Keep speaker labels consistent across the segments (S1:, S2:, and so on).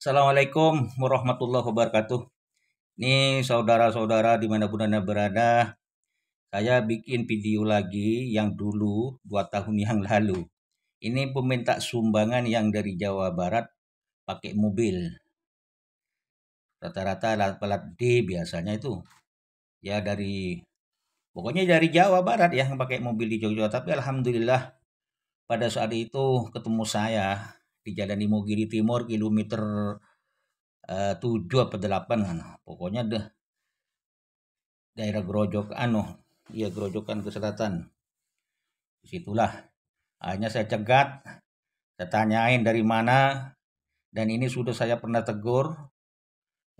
S1: Assalamualaikum warahmatullahi wabarakatuh. Ini saudara-saudara dimanapun Anda berada, saya bikin video lagi yang dulu 2 tahun yang lalu. Ini peminta sumbangan yang dari Jawa Barat pakai mobil. Rata-rata pelat D biasanya itu. Ya pokoknya dari Jawa Barat ya yang pakai mobil di Jogja. Tapi alhamdulillah pada saat itu ketemu saya di Jalan Imogiri Timur kilometer 7 apa 8 kan. Pokoknya daerah Grojokan ke selatan. Disitulah akhirnya saya cegat, saya tanyain dari mana, dan ini sudah saya pernah tegur.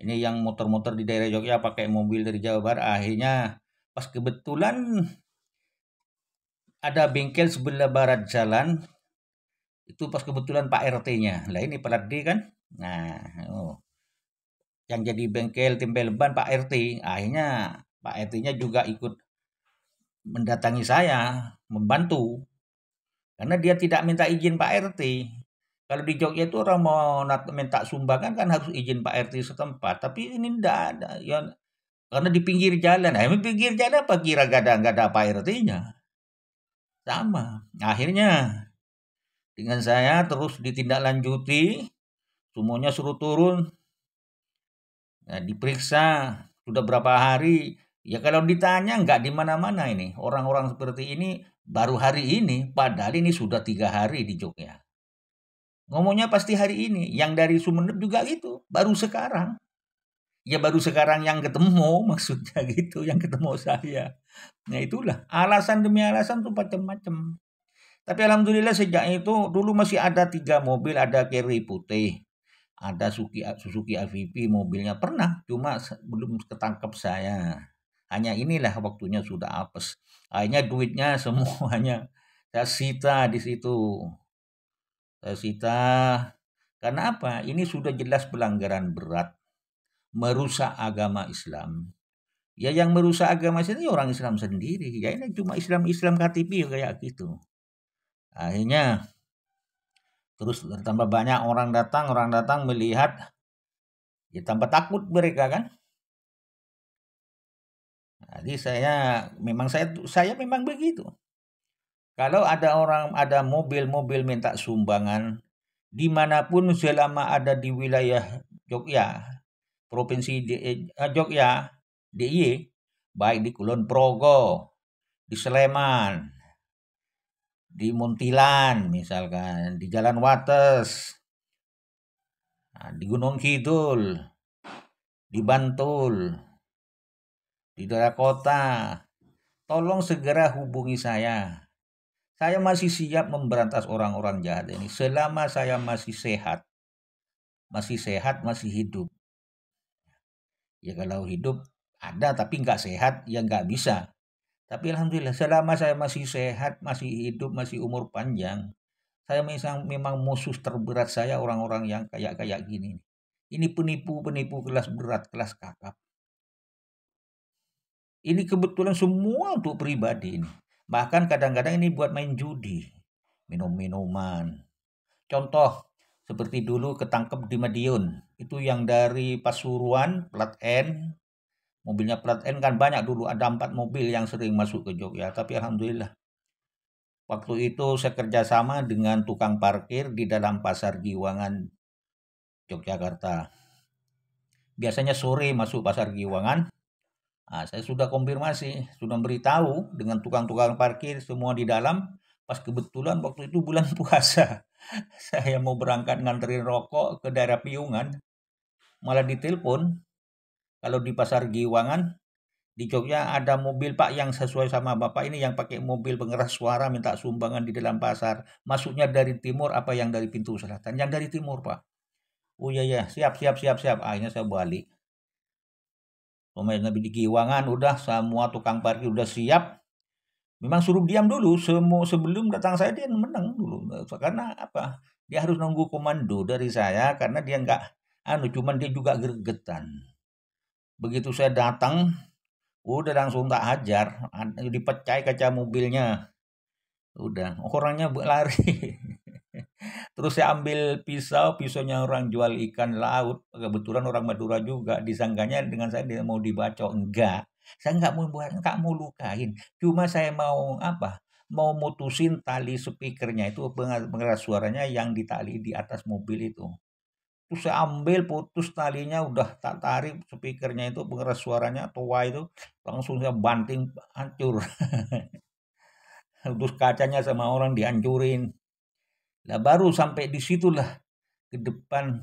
S1: Ini yang motor-motor di daerah Jogja pakai mobil dari Jawa Barat. Akhirnya pas kebetulan ada bengkel sebelah barat jalan, itu pas kebetulan Pak RT-nya. Lah ini plat D kan. Nah, yang jadi bengkel tempel ban Pak RT. Akhirnya Pak RT-nya juga ikut mendatangi saya, membantu. Karena dia tidak minta izin Pak RT. Kalau di Jogja itu orang mau minta sumbangan kan harus izin Pak RT setempat. Tapi ini tidak ada. Ya, karena di pinggir jalan. Nah, di pinggir jalan apa kira nggak ada Pak RT-nya? Sama. Akhirnya dengan saya terus ditindaklanjuti. Semuanya suruh turun. Nah, diperiksa. Sudah berapa hari. Ya kalau ditanya nggak di mana-mana ini. Orang-orang seperti ini baru hari ini. Padahal ini sudah 3 hari di Jogja. Ngomongnya pasti hari ini. Yang dari Sumeneb juga gitu. Baru sekarang. Ya baru sekarang yang ketemu maksudnya gitu. Yang ketemu saya. Nah itulah. Alasan demi alasan tuh macam-macam. Tapi alhamdulillah sejak itu dulu masih ada 3 mobil. Ada Carry putih. Ada Suzuki AVP mobilnya. Pernah. Cuma belum ketangkep saya. Hanya inilah waktunya sudah apes. Akhirnya duitnya semuanya saya sita di situ. Saya sita. Karena apa? Ini sudah jelas pelanggaran berat. Merusak agama Islam. Ya yang merusak agama Islam ya orang Islam sendiri. Ya ini cuma Islam KTP kayak gitu. Akhirnya terus bertambah banyak orang datang melihat. Ya tambah takut mereka kan. Jadi saya memang begitu. Kalau ada mobil-mobil minta sumbangan dimanapun selama ada di wilayah Jogja, provinsi Jogja, DIY, baik di Kulon Progo, di Sleman, di Muntilan misalkan, di Jalan Wates, di Gunung Kidul, di Bantul, di daerah kota, tolong segera hubungi saya. Saya masih siap memberantas orang-orang jahat ini selama saya masih sehat, masih hidup. Ya kalau hidup ada tapi nggak sehat ya nggak bisa. Tapi alhamdulillah selama saya masih sehat, masih hidup, masih umur panjang, saya memang musuh terberat saya orang-orang yang kayak gini. Ini penipu-penipu kelas berat, kelas kakap. Ini kebetulan semua untuk pribadi ini. Bahkan kadang-kadang ini buat main judi, minum-minuman. Contoh, seperti dulu ketangkep di Madiun. Itu yang dari Pasuruan, plat N. Mobilnya plat N kan banyak dulu. Ada 4 mobil yang sering masuk ke Jogja. Tapi alhamdulillah. Waktu itu saya kerjasama dengan tukang parkir di dalam Pasar Giwangan, Yogyakarta. Biasanya sore masuk Pasar Giwangan. Nah, saya sudah konfirmasi, sudah beritahu dengan tukang-tukang parkir semua di dalam. Pas kebetulan waktu itu bulan puasa. Saya mau berangkat nganterin rokok ke daerah Piungan. Malah ditelepon. Kalau di Pasar Giwangan, di Jogja ada mobil Pak yang sesuai sama Bapak ini yang pakai mobil pengeras suara minta sumbangan di dalam pasar. Masuknya dari timur apa yang dari pintu selatan? Yang dari timur Pak. Oh iya, siap. Akhirnya saya balik. Pemain di Giwangan udah semua tukang parkir udah siap. Memang suruh diam dulu sebelum datang saya dia menang dulu. Karena apa? Dia harus nunggu komando dari saya karena dia cuman dia juga gregetan. Begitu saya datang, udah langsung tak hajar, dipecah kaca mobilnya. Udah, orangnya lari. Terus saya ambil pisaunya orang jual ikan laut, kebetulan orang Madura juga, disangkanya dengan saya dia mau dibacok, enggak. Saya enggak mau lukain, cuma saya mau apa, mau mutusin tali speakernya itu, pengeras suaranya yang ditali di atas mobil itu. Terus saya ambil, putus talinya, udah tak tarik speakernya itu, pengeras suaranya, tua itu, langsung saya banting, hancur. Terus kacanya sama orang dihancurin. Nah, baru sampai di situlah ke depan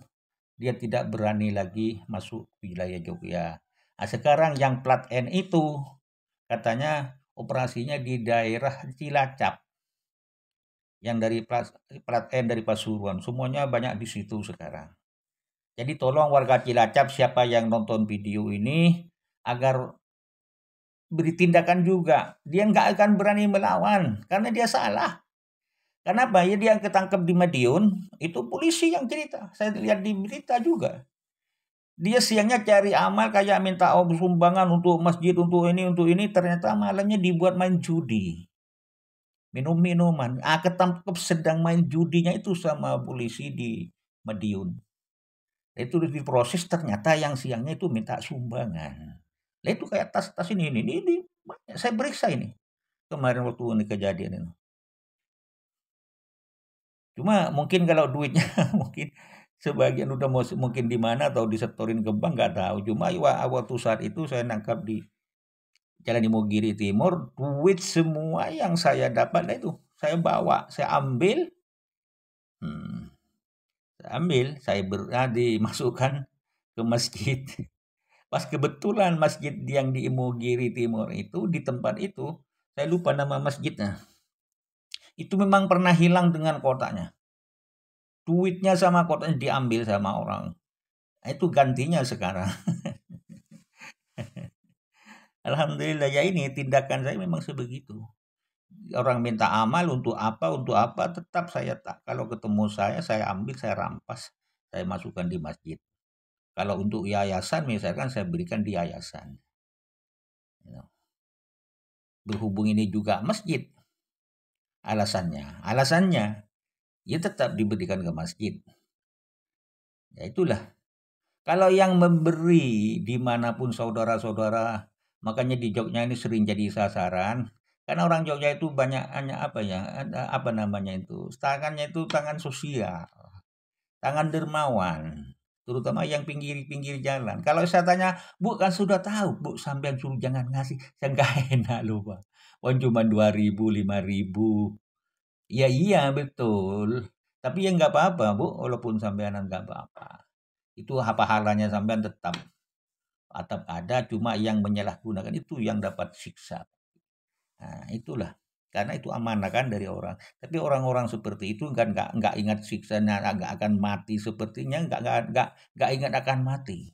S1: dia tidak berani lagi masuk wilayah Jogja. Nah, sekarang yang plat N itu katanya operasinya di daerah Cilacap. Yang dari plat N dari Pasuruan, semuanya banyak di situ sekarang. Jadi tolong warga Cilacap, siapa yang nonton video ini, agar beri tindakan juga. Dia nggak akan berani melawan karena dia salah. Kenapa? Ya dia ketangkep di Madiun, itu polisi yang cerita. Saya lihat di berita juga. Dia siangnya cari amal kayak minta sumbangan untuk masjid, untuk ini, ternyata malamnya dibuat main judi. Minum-minuman. Ketangkep sedang main judinya itu sama polisi di Madiun. Itu diproses, ternyata yang siangnya itu minta sumbangan. Lah itu kayak tas-tas ini banyak saya periksa ini. Kemarin waktu ini kejadian ini. Cuma mungkin kalau duitnya mungkin sebagian udah mungkin di mana atau disetorin ke bank nggak tahu. Cuma waktu saat itu saya nangkap di Jalan Imogiri Timur, duit semua yang saya dapat itu saya bawa, saya ambil, dimasukkan ke masjid. Pas kebetulan masjid yang di Imogiri Timur itu, di tempat itu, saya lupa nama masjidnya. Itu memang pernah hilang dengan kotaknya. Duitnya sama kotaknya diambil sama orang. Itu gantinya sekarang. Alhamdulillah, ya ini tindakan saya memang sebegitu. Orang minta amal untuk apa, tetap saya tak. Kalau ketemu saya ambil, saya rampas, saya masukkan di masjid. Kalau untuk yayasan misalkan saya berikan di yayasan. Berhubung ini juga masjid. Alasannya ya tetap diberikan ke masjid. Ya itulah. Kalau yang memberi dimanapun saudara-saudara, makanya di Jogja ini sering jadi sasaran. Karena orang Jogja itu banyak hanya apa namanya itu, tangannya itu tangan sosial, tangan dermawan, terutama yang pinggir-pinggir jalan. Kalau saya tanya, Bu kan sudah tahu, Bu sampean suruh jangan ngasih, saya nggak enak loh Pak. Wong cuma 2.000, 5.000. Ya iya betul. Tapi ya nggak apa-apa Bu, walaupun sampean nggak apa-apa. Itu pahalanya sampean tetap ada, cuma yang menyalahgunakan itu yang dapat siksa. Nah, itulah. Karena itu amanah kan dari orang. Tapi orang-orang seperti itu kan nggak ingat siksanya, nggak akan mati sepertinya, nggak ingat akan mati.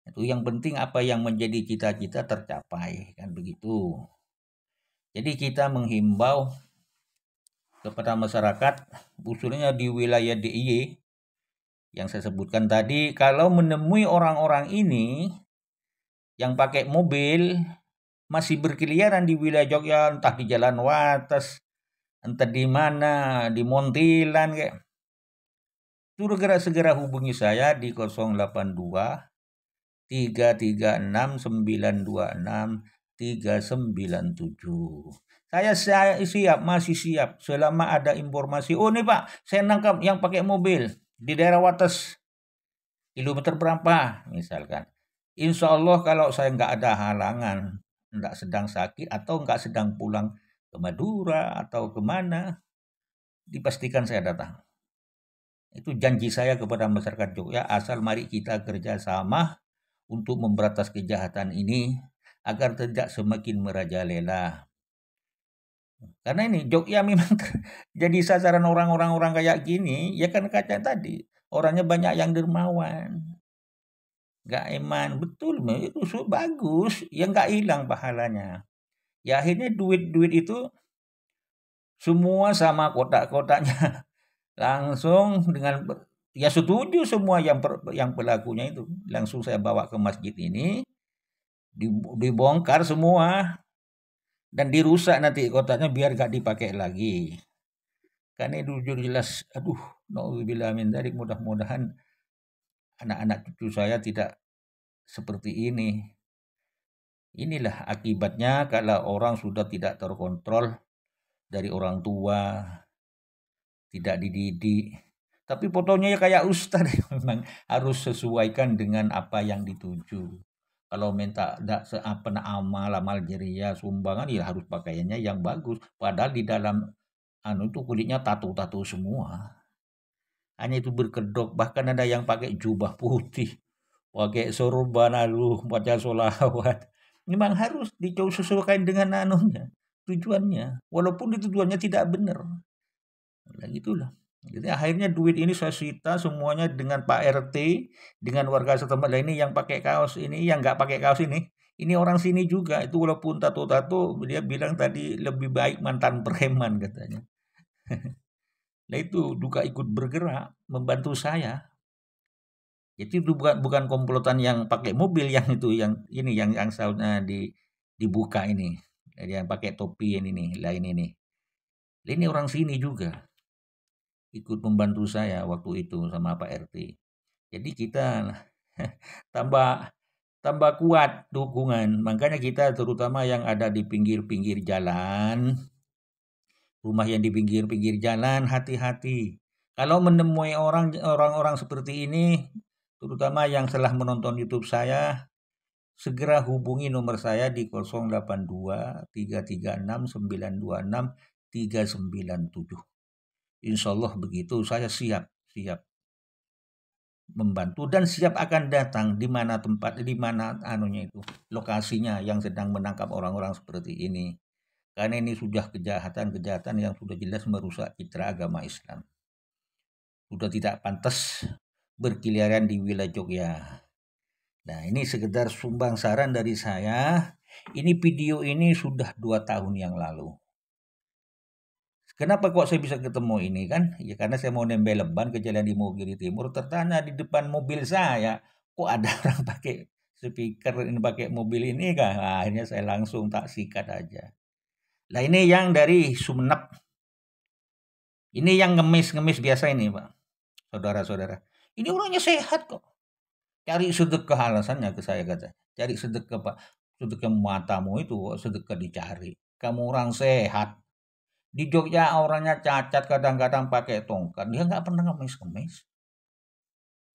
S1: Itu yang penting apa yang menjadi cita-cita tercapai kan begitu. Jadi kita menghimbau kepada masyarakat, khususnya di wilayah DIY yang saya sebutkan tadi, kalau menemui orang-orang ini yang pakai mobil masih berkeliaran di wilayah Jogja, entah di Jalan Wates, entah di mana, di Montilan kayak. Itu segera hubungi saya di 082 336 926 397. Saya siap, masih siap selama ada informasi. Oh nih Pak, saya nangkap yang pakai mobil di daerah Wates. Kilometer berapa misalkan. Insya Allah kalau saya nggak ada halangan, nggak sedang sakit atau nggak sedang pulang ke Madura atau kemana, dipastikan saya datang. Itu janji saya kepada masyarakat Jogja, asal mari kita kerjasama untuk memberantas kejahatan ini agar tidak semakin merajalela. Karena ini Jogja memang jadi sasaran orang-orang kayak gini, ya kan kaca tadi, orangnya banyak yang dermawan. Nggak eman, betul, itu bagus, ya nggak hilang pahalanya. Ya akhirnya duit-duit itu semua sama kotak-kotaknya langsung dengan ya setuju semua yang pelakunya itu. Langsung saya bawa ke masjid ini, dibongkar semua dan dirusak nanti kotaknya biar nggak dipakai lagi. Karena jujur jelas, aduh, nauzubillah min dzalik, mudah-mudahan anak-anak cucu saya tidak seperti ini. Inilah akibatnya kalau orang sudah tidak terkontrol dari orang tua, tidak dididik. Tapi fotonya ya kayak ustaz, memang harus sesuaikan dengan apa yang dituju. Kalau minta apa amal jariah sumbangan ya harus pakaiannya yang bagus. Padahal di dalam itu kulitnya tato-tato semua. Hanya itu berkedok, bahkan ada yang pakai jubah putih, pakai sorban, aduh, baca sholawat. Memang harus disesuaikan dengan tujuannya. Walaupun tujuannya tidak benar. Nah, gitulah. Jadi akhirnya duit ini saya sita semuanya dengan Pak RT, dengan warga setempat lain ini yang pakai kaos ini, yang nggak pakai kaos ini orang sini juga. Itu walaupun tato-tato, dia bilang tadi lebih baik mantan preman katanya. Nah itu juga ikut bergerak membantu saya. Jadi itu bukan komplotan yang pakai mobil yang itu, yang ini yang saudnya dibuka ini, yang pakai topi ini nih, lain ini. Ini orang sini juga ikut membantu saya waktu itu sama Pak RT. Jadi kita tambah tambah kuat dukungan. Makanya kita terutama yang ada di pinggir-pinggir jalan, rumah yang di pinggir-pinggir jalan, hati-hati. Kalau menemui orang-orang seperti ini, terutama yang telah menonton YouTube saya, segera hubungi nomor saya di 082 336 926 397. Insya Allah begitu, saya siap membantu dan siap akan datang di mana tempat, di mana itu lokasinya yang sedang menangkap orang-orang seperti ini. Karena ini sudah kejahatan yang sudah jelas merusak citra agama Islam. Sudah tidak pantas berkeliaran di wilayah Jogja. Nah, ini sekedar sumbang saran dari saya. Ini video ini sudah 2 tahun yang lalu. Kenapa kok saya bisa ketemu ini kan? Ya karena saya mau nempel leban ke Jalan Imogiri Timur, ternyata di depan mobil saya kok ada orang pakai speaker ini, pakai mobil ini kan. Nah, akhirnya saya langsung tak sikat aja. Lah ini yang dari Sumeneb. Ini yang ngemis-ngemis biasa ini, Pak. Saudara-saudara. Ini orangnya sehat kok. Cari sedekah alasannya ke saya kata. Cari sedekah, Pak. Sedekah matamu itu sedekah dicari. Kamu orang sehat. Di Jogja orangnya cacat, kadang-kadang pakai tongkat. Dia nggak pernah ngemis-ngemis.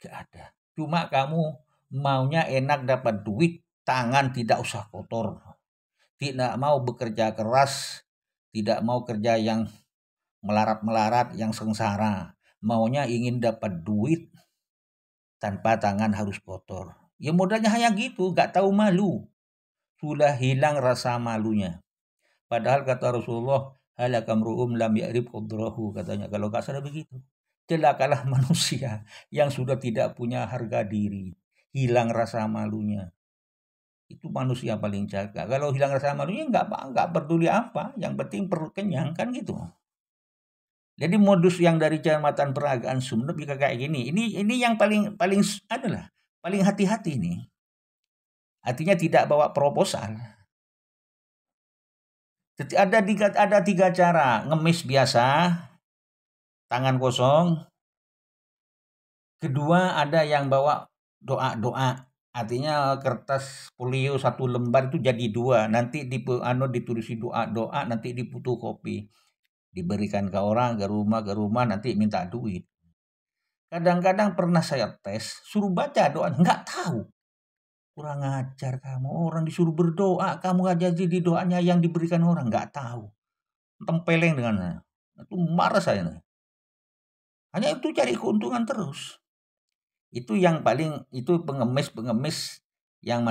S1: Gak ada. Cuma kamu maunya enak dapat duit, tangan tidak usah kotor. Tidak mau bekerja keras, tidak mau kerja yang melarat-melarat, yang sengsara. Maunya ingin dapat duit tanpa tangan harus kotor. Ya modalnya hanya gitu, gak tahu malu. Sudah hilang rasa malunya. Padahal kata Rasulullah, halakam ru'um lam ya'rib qadrahu, katanya. Kalau gak salah begitu. Celakalah manusia yang sudah tidak punya harga diri. Hilang rasa malunya. Itu manusia paling jaga. Kalau hilang rasa malunya nggak peduli apa. Yang penting perut kenyang kan gitu. Jadi modus yang dari Kecamatan Peragaan Sumeneb juga kayak gini. Ini yang paling adalah paling hati-hati ini. Artinya tidak bawa proposal. Jadi ada 3 cara. Ngemis biasa, tangan kosong. Kedua ada yang bawa doa-doa. Artinya kertas folio 1 lembar itu jadi 2. Nanti ditulis doa-doa, nanti difotokopi. Diberikan ke orang, ke rumah, nanti minta duit. Kadang-kadang pernah saya tes, suruh baca doa, nggak tahu. Kurang ajar kamu, orang disuruh berdoa, kamu aja jadi doanya yang diberikan orang, nggak tahu. Tempeleng dengan saya. Itu marah saya. Hanya itu cari keuntungan terus. Itu yang paling, itu pengemis-pengemis yang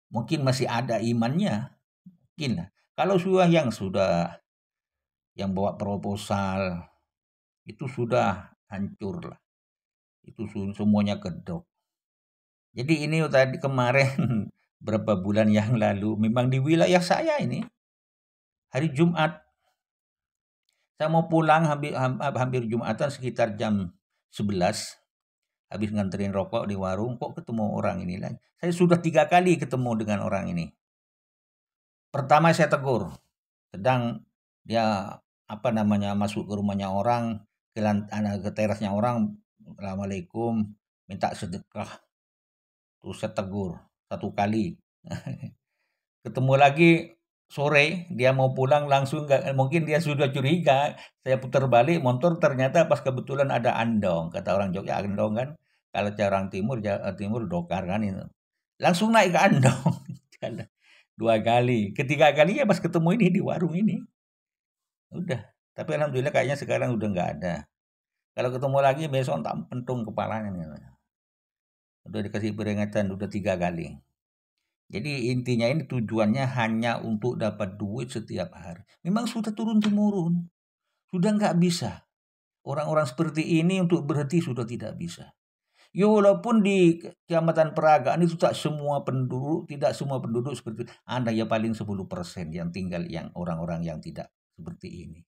S1: mungkin masih ada imannya. Mungkin lah. Kalau sudah yang bawa proposal, itu sudah hancur lah. Itu semuanya kedok. Jadi ini tadi kemarin berapa bulan yang lalu memang di wilayah saya ini hari Jumat saya mau pulang hampir Jumatan sekitar jam 11 habis nganterin rokok di warung kok ketemu orang ini lagi. Saya sudah 3 kali ketemu dengan orang ini. Pertama saya tegur, sedang dia apa namanya, masuk ke rumahnya orang, ke terasnya orang, "Assalamualaikum, minta sedekah." Terus saya tegur 1 kali. Ketemu lagi sore, dia mau pulang langsung nggak, mungkin dia sudah curiga, saya putar balik motor ternyata pas kebetulan ada andong, kata orang Jogja andong kan, kalau cara orang timur timur dokar kan itu. Langsung naik ke andong, jalan 2 kali, ketiga kalinya pas ketemu ini di warung ini, udah. Tapi alhamdulillah kayaknya sekarang udah nggak ada. Kalau ketemu lagi besok tak pentung kepalanya nih. Udah dikasih peringatan udah 3 kali. Jadi intinya ini tujuannya hanya untuk dapat duit setiap hari. Memang sudah turun-temurun, sudah nggak bisa. Orang-orang seperti ini untuk berhenti sudah tidak bisa. Ya walaupun di Kecamatan Peragaan itu tidak semua penduduk seperti itu. Ada ya paling 10% yang tinggal yang orang-orang yang tidak seperti ini.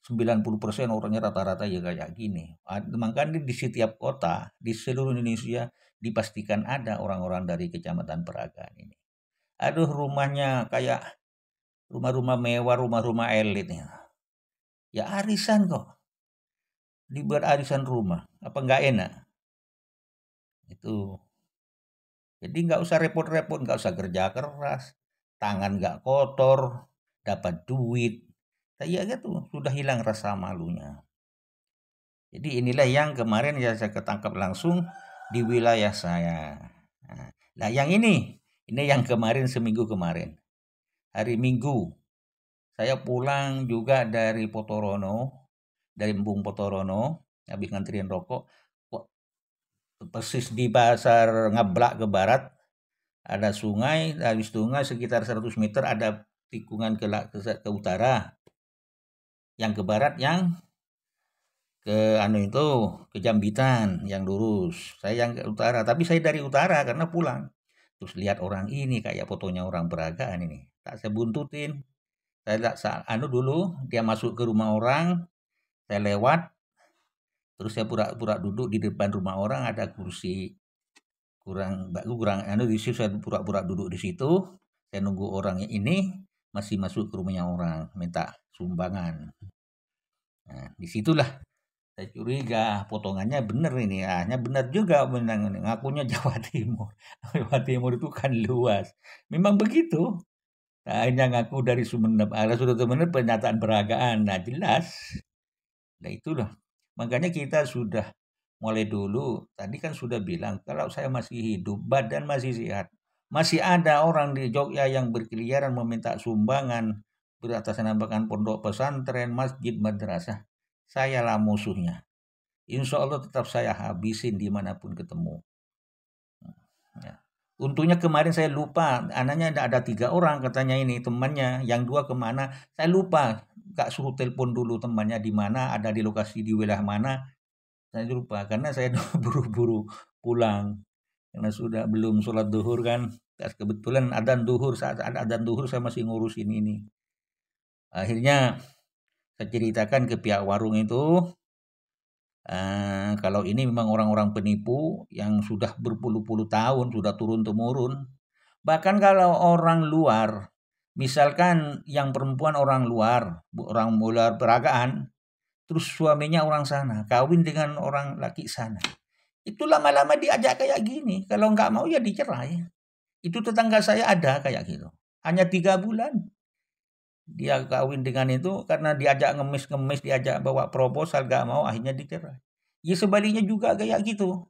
S1: 90% orangnya rata-rata ya kayak gini. Makanya di setiap kota, di seluruh Indonesia dipastikan ada orang-orang dari Kecamatan Peragaan ini. Aduh, rumahnya kayak rumah-rumah mewah, rumah-rumah elit ya. Ya arisan kok, dibuat arisan rumah. Apa nggak enak? Itu. Jadi nggak usah repot-repot, nggak usah kerja keras, tangan nggak kotor, dapat duit. Kayak gitu, sudah hilang rasa malunya. Jadi inilah yang kemarin ya saya ketangkap langsung di wilayah saya. Nah yang ini yang kemarin seminggu kemarin. Hari Minggu, saya pulang juga dari Potorono, dari Embung Potorono, habis nganterin rokok, kok persis di pasar Ngeblak ke barat, ada sungai, dari sungai sekitar 100 meter ada tikungan ke utara, yang ke barat yang ke ke Jambitan yang lurus. Saya yang ke utara, tapi saya dari utara karena pulang. Terus lihat orang ini kayak fotonya orang Peragaan ini. Tak saya buntutin. Dulu dia masuk ke rumah orang, saya lewat, terus saya pura-pura duduk di depan rumah orang ada kursi di situ saya pura-pura duduk di situ, saya nunggu orangnya ini masih masuk ke rumahnya orang minta sumbangan. Nah, disitulah saya curiga potongannya bener ini, hanya benar juga menang ngakunya Jawa Timur. Jawa Timur itu kan luas. Memang begitu. Nah, hanya ngaku dari Sumeneb. Sudah Sumeneb pernyataan Peragaan. Nah, jelas. Nah, itulah. Makanya kita sudah mulai dulu, tadi kan sudah bilang, kalau saya masih hidup, badan masih sehat, masih ada orang di Jogja yang berkeliaran meminta sumbangan beratasnamakan pondok pesantren, masjid, madrasah, sayalah musuhnya. Insya Allah tetap saya habisin dimanapun ketemu. Ya. Untungnya kemarin saya lupa, anaknya ada 3 orang katanya ini temannya, yang 2 kemana, saya lupa, Kak suruh telepon dulu temannya di mana, ada di lokasi di wilayah mana, saya lupa karena saya buru-buru pulang karena sudah belum sholat duhur kan. Kebetulan adzan duhur, saat ada adzan duhur saya masih ngurusin ini. Akhirnya saya ceritakan ke pihak warung itu, kalau ini memang orang-orang penipu yang sudah berpuluh-puluh tahun, sudah turun-temurun. Bahkan kalau orang luar, misalkan yang perempuan orang luar Peragaan, terus suaminya orang sana, kawin dengan orang laki sana. Itu lama-lama diajak kayak gini. Kalau nggak mau ya dicerai. Itu tetangga saya ada kayak gitu. Hanya 3 bulan. Dia kawin dengan itu karena diajak ngemis-ngemis, diajak bawa proposal, nggak mau akhirnya dicerai. Ya sebaliknya juga kayak gitu.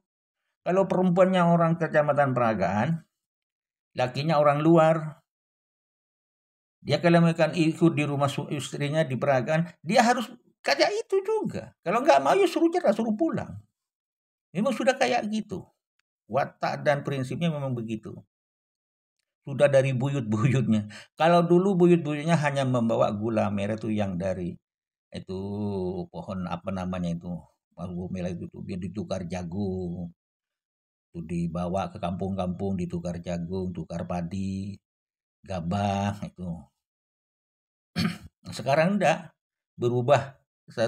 S1: Kalau perempuannya orang Kecamatan Peragaan, lakinya orang luar, dia kalau mereka ikut di rumah istrinya di Peragaan, dia harus kayak itu juga. Kalau nggak mau ya suruh cerai, suruh pulang. Memang sudah kayak gitu. Watak dan prinsipnya memang begitu. Sudah dari buyut-buyutnya. Kalau dulu buyut-buyutnya hanya membawa gula merah itu yang dari itu pohon apa namanya itu, gula merah itu tuh dia ditukar jagung. Itu dibawa ke kampung-kampung ditukar jagung, tukar padi, gabah itu. Sekarang enggak, berubah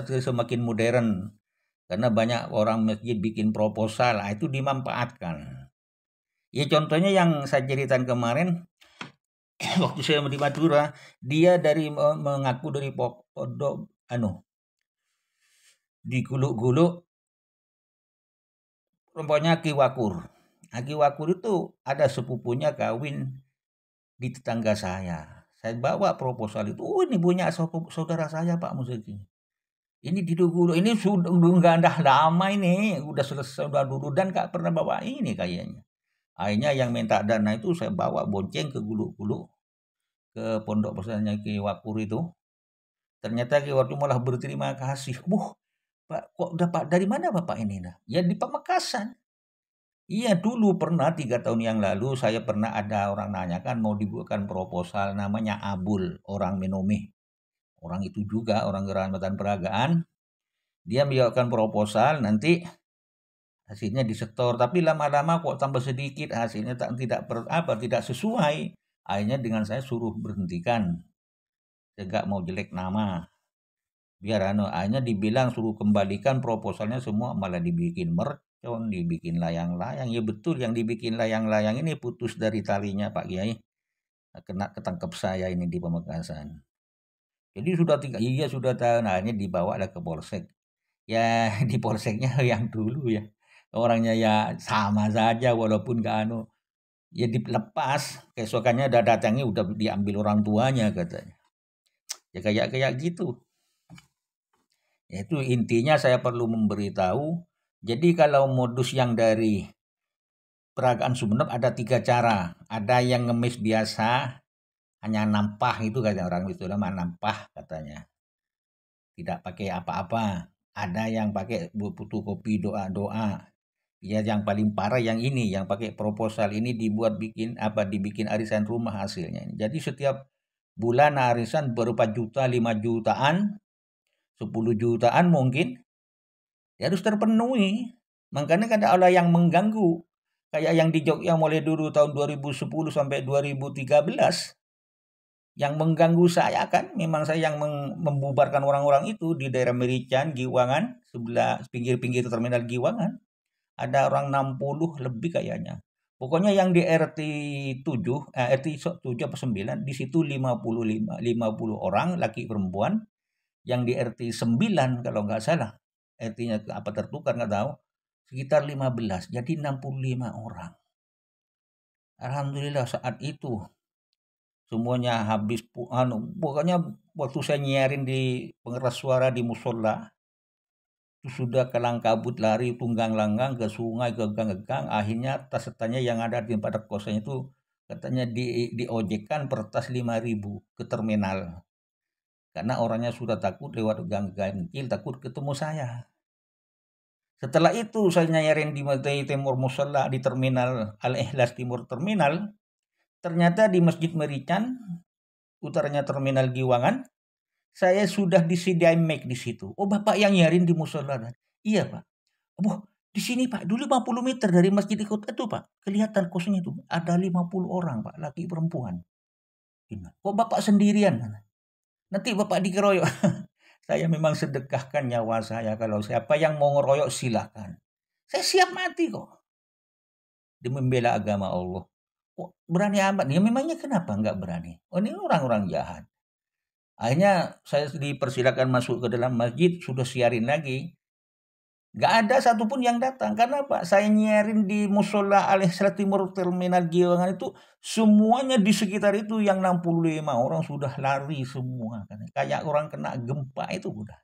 S1: semakin modern karena banyak orang masjid bikin proposal, itu dimanfaatkan. Ya contohnya yang saya ceritakan kemarin waktu saya di Madura, dia mengaku dari pondok diguluk-guluk perempuannya Ki Wakur. Ki Wakur itu ada sepupunya kawin di tetangga saya. Saya bawa proposal itu, oh ini punya saudara saya Pak Musiki. Ini dulu ini sudah nggak lama ini, udah selesai udah dulu dan gak pernah bawa ini kayaknya. Akhirnya yang minta dana itu saya bawa bonceng ke Gulu-Gulu ke pondok pesantrennya Ki Wakur itu. Ternyata Ki Wakur malah berterima kasih. Pak, kok dapat dari mana Bapak ini nah? Ya di Pamekasan. Iya dulu pernah 3 tahun yang lalu saya pernah ada orang nanyakan mau dibuatkan proposal namanya Abul orang Menome. Orang itu juga orang Gerakan Batan Peragaan. Dia menjawabkan proposal nanti hasilnya disetor tapi lama-lama kok tambah sedikit hasilnya tidak sesuai. Akhirnya dengan saya suruh berhentikan. Saya mau jelek nama. Biar akhirnya dibilang suruh kembalikan proposalnya semua malah dibikin mercon, dibikin layang-layang. Ya betul yang dibikin layang-layang ini putus dari talinya Pak Kiai. Kena ketangkep saya ini di Pamekasan. Jadi sudah tahu, nah akhirnya dibawa lah ke polsek. Ya di polseknya yang dulu ya. Orangnya ya sama saja walaupun ya dilepas. Keesokannya udah datangnya udah diambil orang tuanya katanya. Ya kayak gitu. Itu intinya saya perlu memberitahu. Jadi kalau modus yang dari Peragaan Sumeneb ada 3 cara. Ada yang ngemis biasa, hanya nampah itu kata orang itu nama nampah katanya. Tidak pakai apa-apa. Ada yang pakai butuh kopi doa-doa. Ya yang paling parah yang ini, yang pakai proposal ini dibikin arisan rumah hasilnya. Jadi setiap bulan arisan berupa juta, 5 jutaan, 10 jutaan mungkin, ya harus terpenuhi. Makanya ada orang yang mengganggu. Kayak yang di Jogja mulai dulu tahun 2010 sampai 2013. Yang mengganggu saya kan, memang saya yang membubarkan orang-orang itu di daerah Merican, Giwangan, sebelah pinggir-pinggir terminal Giwangan. Ada orang 60 lebih kayaknya. Pokoknya yang di RT 7, RT 7 apa 9, di situ 50 orang laki perempuan. Yang di RT 9 kalau nggak salah, RT-nya apa tertukar nggak tahu, sekitar 15, jadi 65 orang. Alhamdulillah saat itu semuanya habis, pokoknya waktu saya nyiarin di pengeras suara di musola, itu sudah kelang kabut lari tunggang langgang ke sungai, ke gang-gang, akhirnya tas-tasnya yang ada di tempat kosan itu katanya diojekkan per tas 5.000 ke terminal. Karena orangnya sudah takut lewat gang-gang kecil, takut ketemu saya. Setelah itu saya nyayarin di Timur Musala di terminal Al-Ikhlas Timur Terminal. Ternyata di Masjid Merican, utaranya terminal Giwangan, saya sudah disediain mic di situ. Oh Bapak yang nyayarin di Musala? Iya Pak. Oh di sini Pak, dulu 50 meter dari Masjid itu Pak, kelihatan kosnya itu ada 50 orang Pak, laki perempuan. Kok Bapak sendirian? Nanti Bapak dikeroyok. Saya memang sedekahkan nyawa saya, kalau siapa yang mau ngeroyok silakan. Saya siap mati kok. Demi membela agama Allah. Kok berani amat? Ya memangnya kenapa nggak berani? Oh ini orang-orang jahat. Akhirnya saya dipersilakan masuk ke dalam masjid, sudah siarin lagi. Nggak ada satupun yang datang. Karena Pak, saya nyiarin di Musola Al-Ikhlas Timur Terminal Giwangan itu, semuanya di sekitar itu yang 65 orang sudah lari semua. Kayak orang kena gempa itu udah.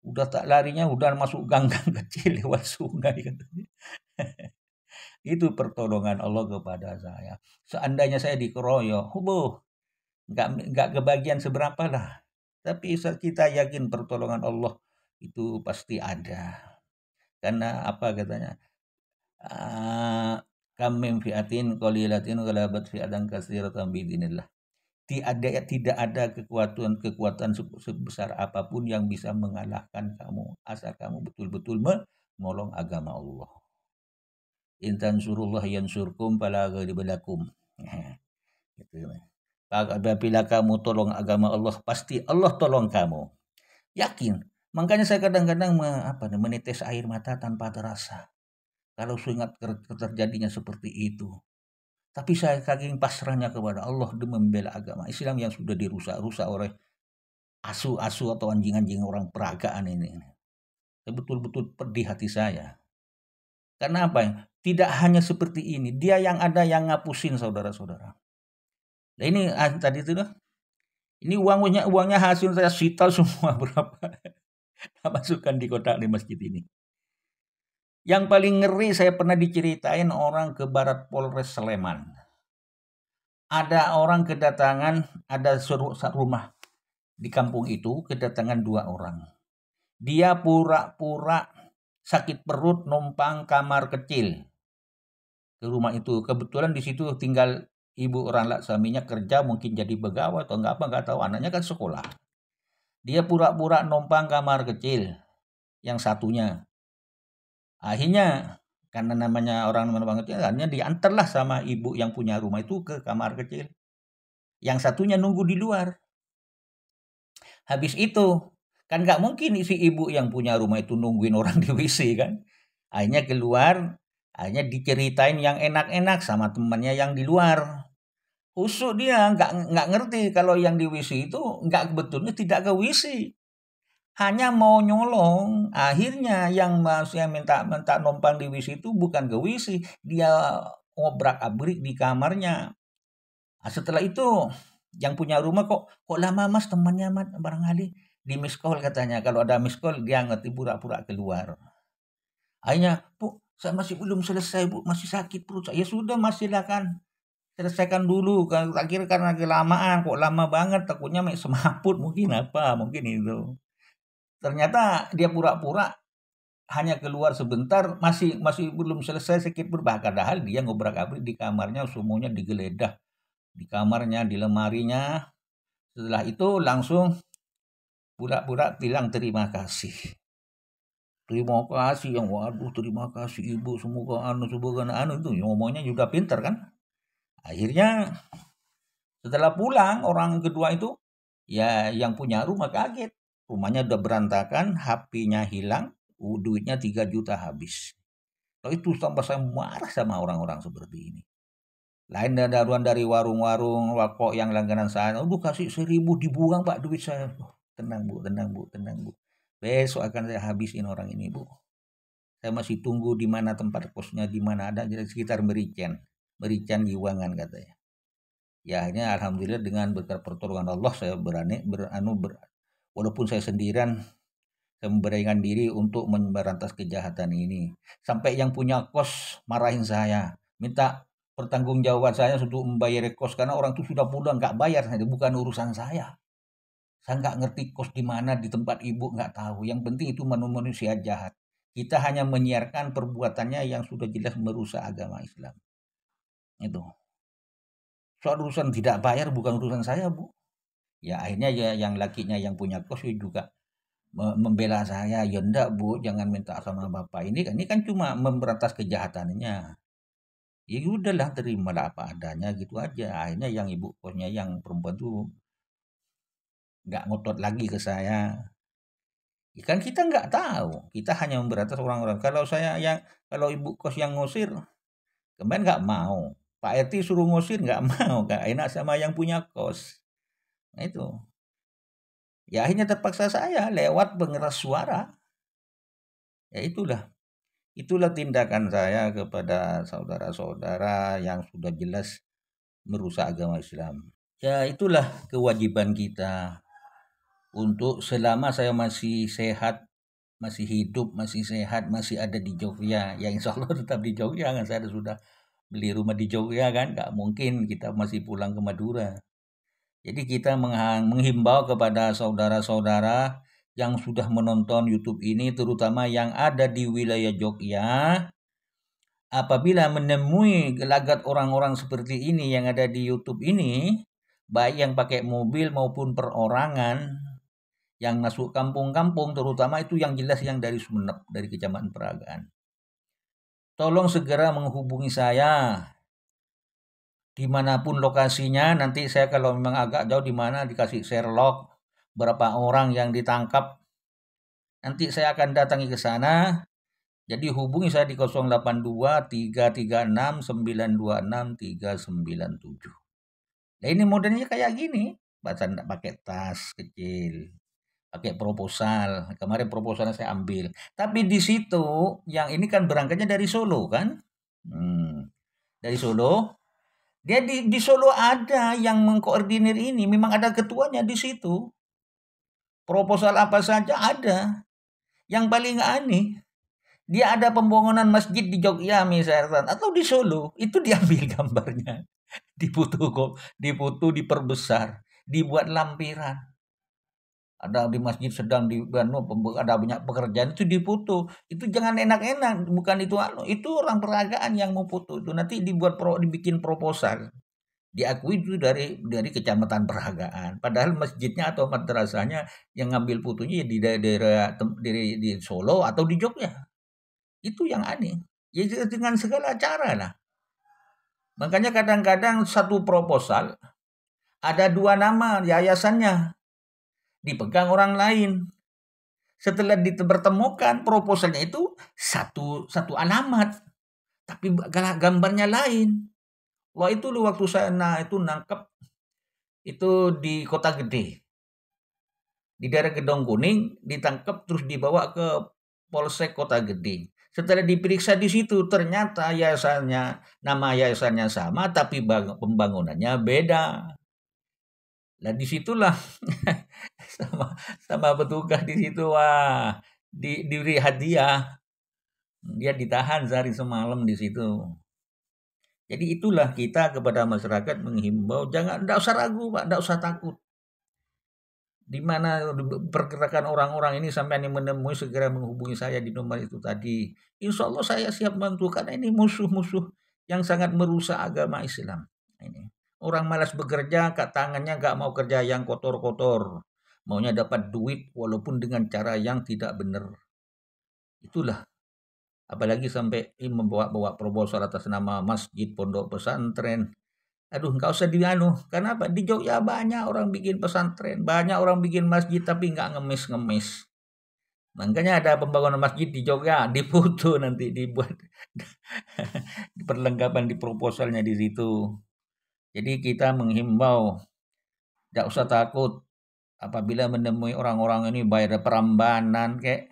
S1: Udah tak larinya udah masuk gang-gang kecil lewat sungai katanya. Itu pertolongan Allah kepada saya. Seandainya saya dikeroyok, nggak kebagian seberapa lah. Tapi kita yakin pertolongan Allah itu pasti ada. Karena apa katanya? Kam min fi'atin qalilatin ghalabat fi'atan katsiratan biidznillah. Tidak ada kekuatan sebesar apapun yang bisa mengalahkan kamu, asal kamu betul-betul menolong agama Allah. In tansurullah yansurkum fala ghaliba lakum. Gitu. Apabila kamu tolong agama Allah, pasti Allah tolong kamu. Yakin. Makanya saya kadang-kadang menetes air mata tanpa terasa. Kalau ingat terjadinya seperti itu. Tapi saya saking pasrahnya kepada Allah demi membela agama Islam yang sudah dirusak-rusak oleh asu-asu atau anjing-anjing orang peragaan ini. Betul-betul pedih hati saya. Karena apa? Tidak hanya seperti ini, dia yang ada yang ngapusin saudara-saudara. Nah ini tadi itu dah. Ini uangnya hasil saya sita semua berapa. Masukkan di kotak di masjid ini. Yang paling ngeri saya pernah diceritain orang ke Barat Polres Sleman. Ada orang kedatangan, ada rumah di kampung itu kedatangan 2 orang. Dia pura-pura sakit perut numpang kamar kecil ke rumah itu. Kebetulan di situ tinggal ibu orang suaminya kerja, mungkin jadi pegawai atau enggak tahu, anaknya kan sekolah. Dia pura-pura numpang kamar kecil yang satunya. Akhirnya karena namanya orang numpang kecil, akhirnya diantarlah sama ibu yang punya rumah itu ke kamar kecil. Yang satunya nunggu di luar. Habis itu kan nggak mungkin si ibu yang punya rumah itu nungguin orang di WC kan. Akhirnya keluar, akhirnya diceritain yang enak-enak sama temannya yang di luar. Husuk dia nggak ngerti kalau yang di WC itu nggak betulnya tidak ke WC. Hanya mau nyolong. Akhirnya yang masih minta numpang di WC itu bukan ke WC, dia ngobrak-abrik di kamarnya. Nah, setelah itu yang punya rumah kok lama mas temannya barangkali di miss call katanya. Kalau ada miss call dia ngerti pura-pura keluar. Akhirnya, Bu, saya masih belum selesai, Bu, masih sakit perut. Ya sudah, mas silakan selesaikan dulu. Tak kira karena kelamaan, kok lama banget, takutnya semaput mungkin apa, mungkin itu. Ternyata dia pura-pura hanya keluar sebentar, masih belum selesai sakit perut. Padahal dia ngobrak-abrik di kamarnya, semuanya digeledah di kamarnya, di lemarinya. Setelah itu langsung pura-pura bilang terima kasih. Terima kasih yang waduh terima kasih ibu semoga itu ngomongnya juga pinter kan. Akhirnya setelah pulang orang kedua itu ya yang punya rumah kaget. Rumahnya udah berantakan, HP-nya hilang, duitnya 3 juta habis. Kalau itu tambah saya marah sama orang-orang seperti ini. Lain daruan dari warung-warung rokok yang langganan saya, kasih 1.000 dibuang Pak duit saya. Tenang Bu. Besok akan saya habisin orang ini Bu. Saya masih tunggu di mana tempat kosnya, di mana ada, di sekitar Merican Giwangan katanya. Ya akhirnya alhamdulillah dengan berkat pertolongan Allah saya berani walaupun saya sendirian, saya memberanikan diri untuk memberantas kejahatan ini. Sampai yang punya kos marahin saya, minta pertanggungjawaban saya untuk membayar kos karena orang itu sudah pulang nggak bayar, bukan urusan saya. Saya nggak ngerti kos di mana, di tempat ibu nggak tahu. Yang penting itu manusia jahat. Kita hanya menyiarkan perbuatannya yang sudah jelas merusak agama Islam. Itu. Soal urusan tidak bayar bukan urusan saya Bu. Ya akhirnya ya yang lakinya yang punya kos juga membela saya. Ya enggak Bu, jangan minta sama bapak. Ini kan cuma memberantas kejahatannya. Ya udahlah terimalah apa adanya gitu aja. Akhirnya yang ibu kosnya yang perempuan tuh nggak ngotot lagi ke saya. Ya kan kita nggak tahu. Kita hanya memberantas orang-orang. Kalau ibu kos yang ngusir, kemarin nggak mau. Pak RT suruh ngusir nggak mau. Nggak enak sama yang punya kos. Nah itu. Ya akhirnya terpaksa saya lewat pengeras suara. Ya itulah tindakan saya kepada saudara-saudara yang sudah jelas merusak agama Islam. Ya itulah kewajiban kita untuk selama saya masih sehat, masih hidup, masih sehat, masih ada di Jogja. Ya insya Allah tetap di Jogja kan, saya sudah beli rumah di Jogja kan, nggak mungkin kita masih pulang ke Madura. Jadi kita menghimbau kepada saudara-saudara yang sudah menonton YouTube ini, terutama yang ada di wilayah Jogja, apabila menemui gelagat orang-orang seperti ini yang ada di YouTube ini, baik yang pakai mobil maupun perorangan, yang masuk kampung-kampung, terutama itu yang jelas yang dari Sumeneb, dari Kecamatan Peragaan. Tolong segera menghubungi saya, dimanapun lokasinya. Nanti saya kalau memang agak jauh di mana dikasih Sherlock, berapa orang yang ditangkap, nanti saya akan datangi ke sana. Jadi hubungi saya di 082 336 926 397. Nah ini modelnya kayak gini. Bahasa nggak pakai tas kecil, pakai proposal. Kemarin proposalnya saya ambil. Tapi di situ yang ini kan berangkatnya dari Solo kan? Hmm, dari Solo. Dia di Solo ada yang mengkoordinir ini, memang ada ketuanya di situ. Proposal apa saja ada. Yang paling aneh, dia ada pembangunan masjid di Jogja misalkan atau di Solo, itu diambil gambarnya, difoto kok, difoto diperbesar, dibuat lampiran. Ada di masjid sedang di ada banyak pekerjaan itu difoto. Itu jangan enak-enak, bukan itu itu orang peragaan yang mau foto itu nanti dibikin proposal. Diakui itu dari kecamatan Peragaan. Padahal masjidnya atau madrasahnya yang ngambil fotonya ya di daerah di Solo atau di Jogja. Itu yang aneh. Ya dengan segala cara lah. Makanya kadang-kadang satu proposal ada dua nama yayasannya dipegang orang lain. Setelah dipertemukan proposalnya itu satu alamat, tapi gambarnya lain. Wah itu loh waktu saya itu nangkep itu di Kota Gede. Di daerah Gedong Kuning ditangkap terus dibawa ke Polsek Kota Gede. Setelah diperiksa di situ ternyata nama yayasannya sama tapi pembangunannya beda. Nah disitulah sama sama petugas di situ wah diberi hadiah. Dia ditahan sehari semalam di situ. Jadi itulah kita kepada masyarakat menghimbau jangan enggak usah ragu Pak, enggak usah takut. Di mana pergerakan orang-orang ini sampai yang menemui segera menghubungi saya di nomor itu tadi. Insya Allah saya siap bantu karena ini musuh-musuh yang sangat merusak agama Islam. Ini orang malas bekerja, tangannya nggak mau kerja yang kotor-kotor, maunya dapat duit walaupun dengan cara yang tidak benar. Itulah. Apalagi sampai membawa-bawa proposal atas nama masjid, pondok pesantren. Aduh, nggak usah dianu. Kenapa? Di Jogja banyak orang bikin pesantren, banyak orang bikin masjid tapi nggak ngemis-ngemis. Makanya ada pembangunan masjid di Jogja, difoto nanti dibuat perlengkapan di proposalnya di situ. Jadi kita menghimbau, nggak usah takut apabila menemui orang-orang ini bayar Prambanan kayak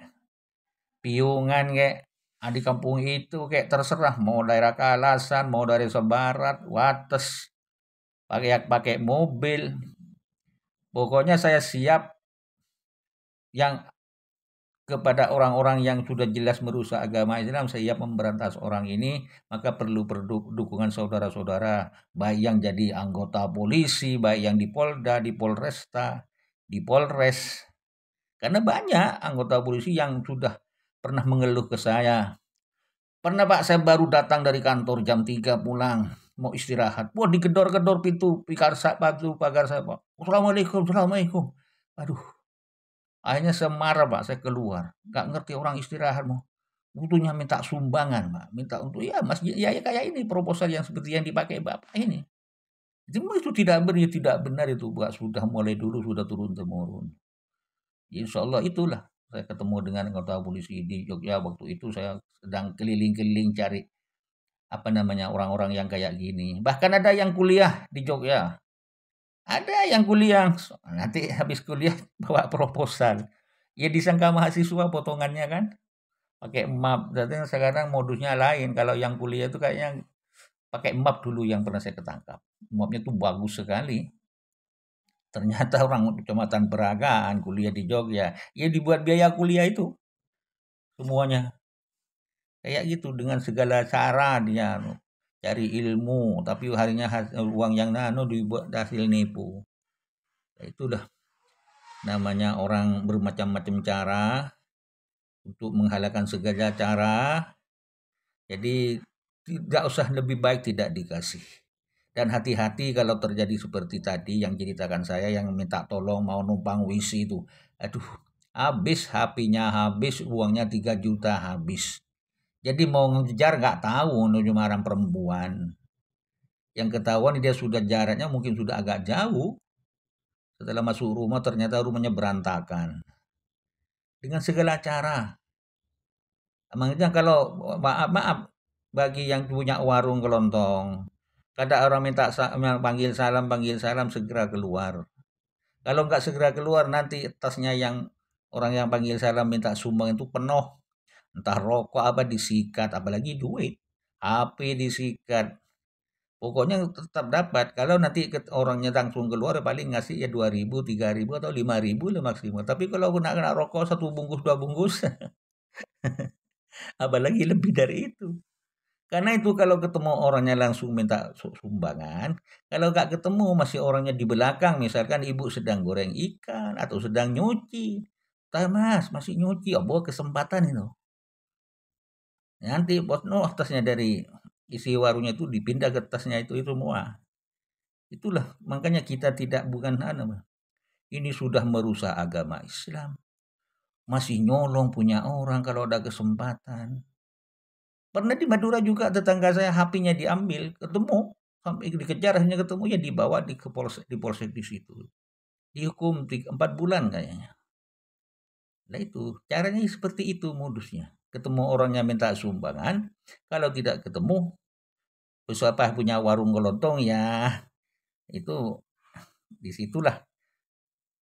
S1: Piungan kayak di kampung itu kayak terserah mau daerah Kalasan, mau dari Sebarat, Wates, pakai mobil. Pokoknya saya siap yang kepada orang-orang yang sudah jelas merusak agama Islam, saya siap memberantas orang ini, maka perlu dukungan saudara-saudara, baik yang jadi anggota polisi, baik yang di Polda, di Polresta, di Polres. Karena banyak anggota polisi yang sudah pernah mengeluh ke saya. Pernah Pak, saya baru datang dari kantor jam 3 pulang, mau istirahat. Wah, digedor-gedor pintu pagar saya, Pak. Assalamualaikum, assalamualaikum. Aduh, akhirnya saya marah, Pak, saya keluar. Nggak ngerti orang istirahat mau. Butuhnya minta sumbangan, Pak. Minta untuk ya masjid ya, ya kayak ini proposal yang seperti yang dipakai Bapak ini. Itu tidak benar itu, Pak. Sudah mulai dulu sudah turun temurun. Insya Allah itulah saya ketemu dengan anggota polisi di Jogja waktu itu saya sedang keliling-keliling cari apa namanya orang-orang yang kayak gini. Bahkan ada yang kuliah di Jogja. Ada yang kuliah, nanti habis kuliah bawa proposal. Ya disangka mahasiswa potongannya kan, pakai map. Jadi sekarang modusnya lain. Kalau yang kuliah itu kayaknya pakai map dulu yang pernah saya ketangkap. Mapnya tuh bagus sekali. Ternyata orang kecamatan Peragaan kuliah di Jogja. Ya dibuat biaya kuliah itu semuanya. Kayak gitu dengan segala cara dia cari ilmu, tapi harinya uang yang dibuat hasil nipu. Ya, itulah namanya orang bermacam-macam cara untuk menghalalkan segala cara. Jadi tidak usah, lebih baik tidak dikasih. Dan hati-hati kalau terjadi seperti tadi yang ceritakan saya yang minta tolong mau numpang WC itu. Aduh, habis HP-nya habis, uangnya 3 juta habis. Jadi mau ngejar nggak tahu menuju marah perempuan. Yang ketahuan dia sudah jaraknya mungkin sudah agak jauh. Setelah masuk rumah ternyata rumahnya berantakan. Dengan segala cara. Makanya kalau maaf bagi yang punya warung kelontong. Kada orang minta panggil salam segera keluar. Kalau nggak segera keluar nanti tasnya yang orang yang panggil salam minta sumbang itu penuh. Entah rokok apa disikat, apalagi duit. HP disikat. Pokoknya tetap dapat. Kalau nanti orangnya langsung keluar ya paling ngasih ya 2.000, 3.000 atau 5.000 lah maksimal. Tapi kalau kena rokok satu bungkus, dua bungkus, apalagi lebih dari itu. Karena itu kalau ketemu orangnya langsung minta sumbangan, kalau nggak ketemu masih orangnya di belakang, misalkan ibu sedang goreng ikan atau sedang nyuci. Mas, masih nyuci, oh, bawa kesempatan itu. Nanti bos no tasnya dari isi warungnya itu dipindah ke tasnya itu semua. Itulah makanya kita tidak bukan ini sudah merusak agama Islam. Masih nyolong punya orang kalau ada kesempatan. Pernah di Madura juga tetangga saya HP-nya diambil, ketemu sampai dikejar hanya ketemu ya dibawa di polsek di situ. Dihukum 4 bulan kayaknya. Nah itu caranya seperti itu modusnya. Ketemu orangnya minta sumbangan, kalau tidak ketemu, siapa punya warung kelontong ya itu disitulah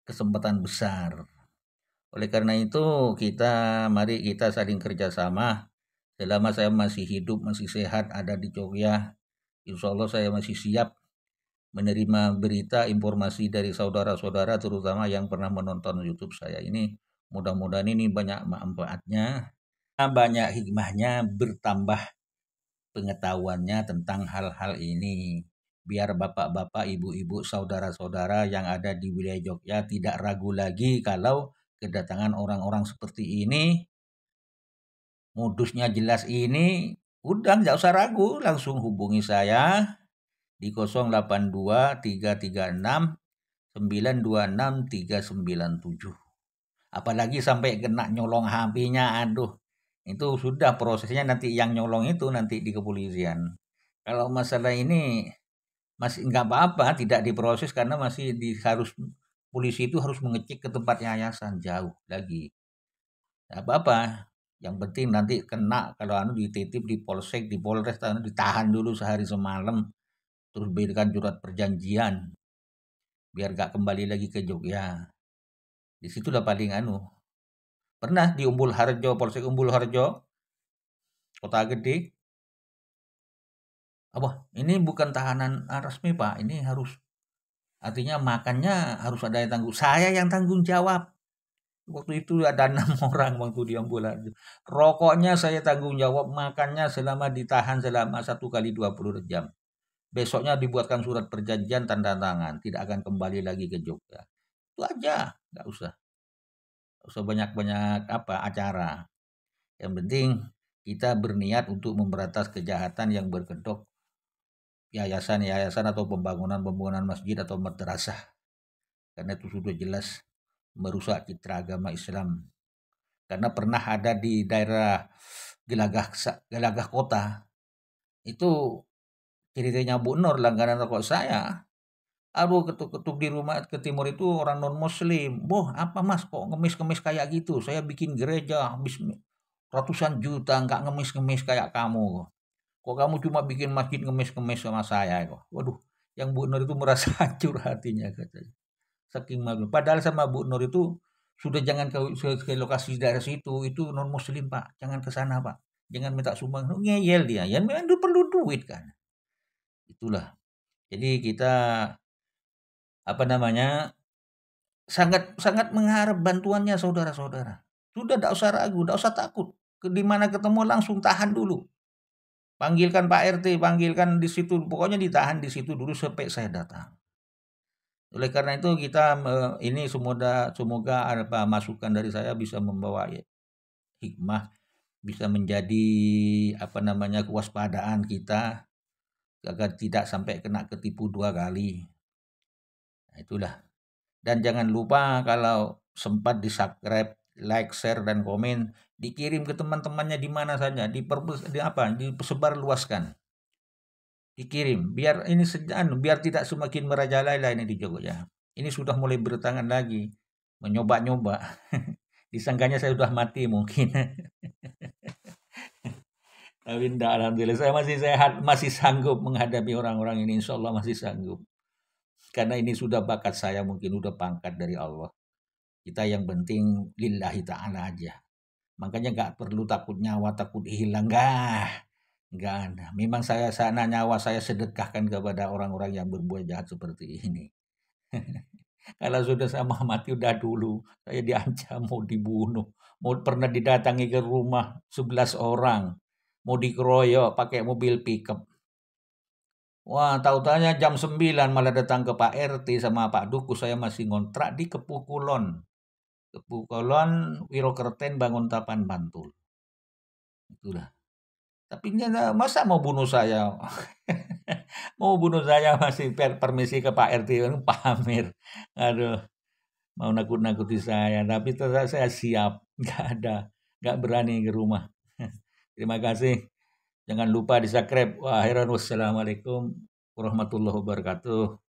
S1: kesempatan besar. Oleh karena itu mari kita saling kerjasama. Selama saya masih hidup, masih sehat, ada di Jogja, insya Allah saya masih siap menerima berita, informasi dari saudara-saudara terutama yang pernah menonton YouTube saya ini. Mudah-mudahan ini banyak manfaatnya, banyak hikmahnya, bertambah pengetahuannya tentang hal-hal ini. Biar bapak-bapak, ibu-ibu, saudara-saudara yang ada di wilayah Jogja tidak ragu lagi kalau kedatangan orang-orang seperti ini, modusnya jelas ini, udah nggak usah ragu, langsung hubungi saya di 082 336 926 397. Apalagi sampai kena nyolong HP-nya, aduh. Itu sudah prosesnya nanti yang nyolong itu nanti di kepolisian. Kalau masalah ini masih nggak apa-apa, tidak diproses karena masih harus polisi itu harus mengecek ke tempat yayasan jauh lagi. Nggak apa-apa. Yang penting nanti kena kalau dititip di polsek, di polres, ditahan dulu sehari semalam, terus berikan surat perjanjian biar gak kembali lagi ke Jogja. Di situ udah paling Pernah di Umbul Harjo, Polsek Umbul Harjo, Kota Gede. Apa? Ini bukan tahanan resmi, Pak. Ini harus artinya makannya harus ada yang tanggung. Saya yang tanggung jawab. Waktu itu ada 6 orang waktu di Umbul Harjo. Rokoknya saya tanggung jawab, makannya selama ditahan selama 1 kali 20 jam. Besoknya dibuatkan surat perjanjian tanda tangan, tidak akan kembali lagi ke Jogja. Itu aja, nggak usah. Nggak usah banyak-banyak acara. Yang penting kita berniat untuk memberantas kejahatan yang berkedok yayasan-yayasan atau pembangunan-pembangunan masjid atau madrasah. Karena itu sudah jelas merusak citra agama Islam. Karena pernah ada di daerah Gelagah Kota, itu ceritanya Bu Nur langganan rokok saya. Aduh, ketuk-ketuk di rumah ke timur itu orang non muslim. Boh, apa mas kok ngemis-ngemis kayak gitu? Saya bikin gereja habis ratusan juta nggak ngemis-ngemis kayak kamu. Kok kamu cuma bikin masjid ngemis-ngemis sama saya kok. Waduh, yang Bu Nur itu merasa hancur hatinya katanya. Saking malu. Padahal sama Bu Nur itu sudah jangan ke lokasi daerah situ, itu non muslim Pak. Jangan ke sana Pak. Jangan minta sumbang. Ngeyel dia. Ya memang itu perlu duit kan. Itulah. Jadi kita sangat sangat mengharap bantuannya saudara-saudara. Sudah tidak usah ragu, tidak usah takut. Di mana ketemu langsung tahan dulu. Panggilkan Pak RT, panggilkan di situ, pokoknya ditahan di situ dulu sampai saya datang. Oleh karena itu kita ini semoga apa masukan dari saya bisa membawa hikmah, bisa menjadi kewaspadaan kita agar tidak sampai kena ketipu 2 kali. Nah, itulah. Dan jangan lupa kalau sempat di-subscribe, like, share, dan komen, dikirim ke teman-temannya di mana saja, disebar luaskan. Dikirim, biar ini biar tidak semakin merajalela ini di Jogja. Ini sudah mulai bertangan lagi, menyoba-nyoba. Disangkanya saya sudah mati mungkin. Tapi enggak, alhamdulillah saya masih sehat, masih sanggup menghadapi orang-orang ini, insya Allah masih sanggup. Karena ini sudah bakat saya, mungkin udah pangkat dari Allah. Kita yang penting lillahi ta'ala aja. Makanya nggak perlu takut nyawa, takut hilang. Nggak ada. Memang saya sana nyawa saya sedekahkan kepada orang-orang yang berbuat jahat seperti ini. Kalau sudah sama mati udah dulu. Saya diancam mau dibunuh. Mau pernah didatangi ke rumah 11 orang. Mau dikeroyok pakai mobil pickup. Wah, tahu-taunya jam 9 malah datang ke Pak RT sama Pak Duku. Saya masih ngontrak di Kepukulon. Kepukulon, Wirokerten, Banguntapan, Bantul. Itulah. Tapi masa mau bunuh saya? Mau bunuh saya masih permisi ke Pak RT pamer. Aduh, mau nakut-nakuti saya. Tapi tetap saya siap. Nggak ada. Nggak berani ke rumah. Terima kasih. Jangan lupa di subscribe. Wassalamualaikum warahmatullahi wabarakatuh.